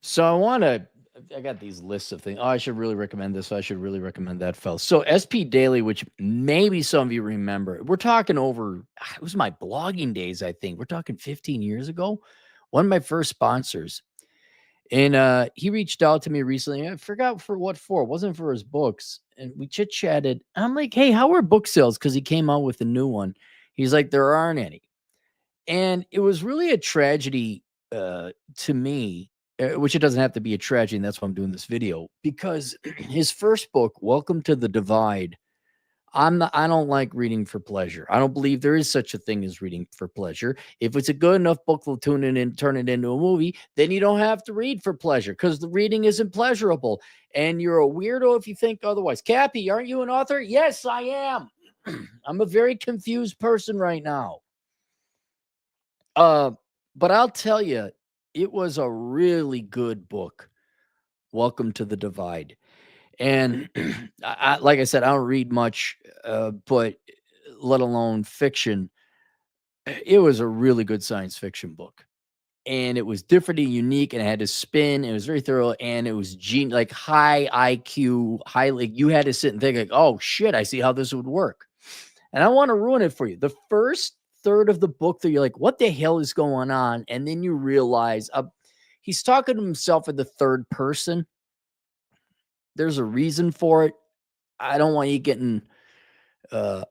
So I got these lists of things. Oh, I should really recommend this. I should really recommend that, fellas. So SP Daily, which maybe some of you remember, we're talking over, it was my blogging days, I think. We're talking 15 years ago. One of my first sponsors. And he reached out to me recently. I forgot for what for. It wasn't for his books. And we chit chatted. I'm like, hey, how are book sales? Because he came out with a new one. He's like, there aren't any. And it was really a tragedy to me, which it doesn't have to be a tragedy. And that's why I'm doing this video, because his first book, Welcome to the Divide, I don't like reading for pleasure. I don't believe there is such a thing as reading for pleasure. If it's a good enough book, they'll tune it in, turn it into a movie, then you don't have to read for pleasure because the reading isn't pleasurable. And you're a weirdo if you think otherwise. Cappy, aren't you an author? Yes, I am. I'm a very confused person right now. But I'll tell you, it was a really good book. Welcome to the Divide. And like I said, I don't read much, but let alone fiction. It was a really good science fiction book. And it was different and unique, and it had a spin. It was very thorough, and it was like high IQ, highly. You had to sit and think like, "Oh shit, I see how this would work." And I want to ruin it for you. The first third of the book that you're like, what the hell is going on? And then you realize he's talking to himself in the third person. There's a reason for it. I don't want you getting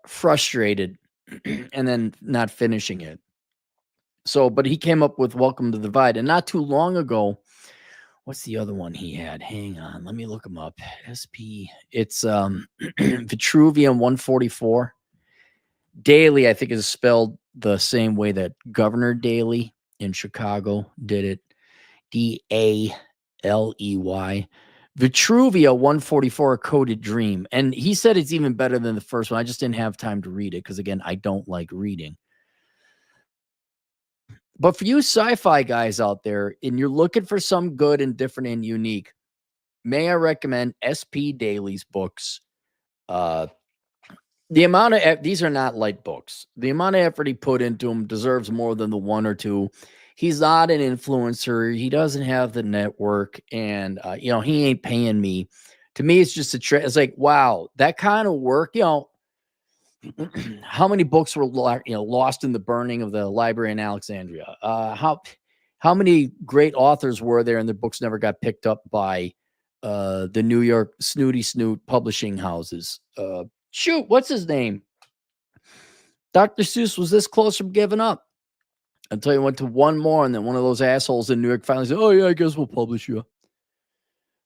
frustrated and then not finishing it. So, but he came up with Welcome to the Divide. And not too long ago, what's the other one he had? Hang on, let me look him up. SP. It's Vitruvian 144. Daley, I think, is spelled the same way that Governor Daley in Chicago did it. Daley. Vitruvia 144, A Coded Dream. And he said it's even better than the first one. I just didn't have time to read it because, again, I don't like reading. But for you sci-fi guys out there, and you're looking for some good and different and unique, may I recommend SP Daly's books? The amount of these are not light books. The amount of effort he put into them deserves more than the one or two. He's not an influencer. He doesn't have the network, and he ain't paying me. To me, it's just it's like, wow, that kind of work. How many books were lost in the burning of the library in Alexandria? How many great authors were there, and their books never got picked up by the New York snooty snoot publishing houses? Shoot, what's his name? Dr. Seuss was this close from giving up until he went to one more, and then one of those assholes in New York finally said, "Oh yeah, I guess we'll publish you."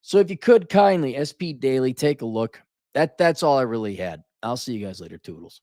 So if you could kindly, SP Daily, take a look. That's all I really had. I'll see you guys later, Toodles.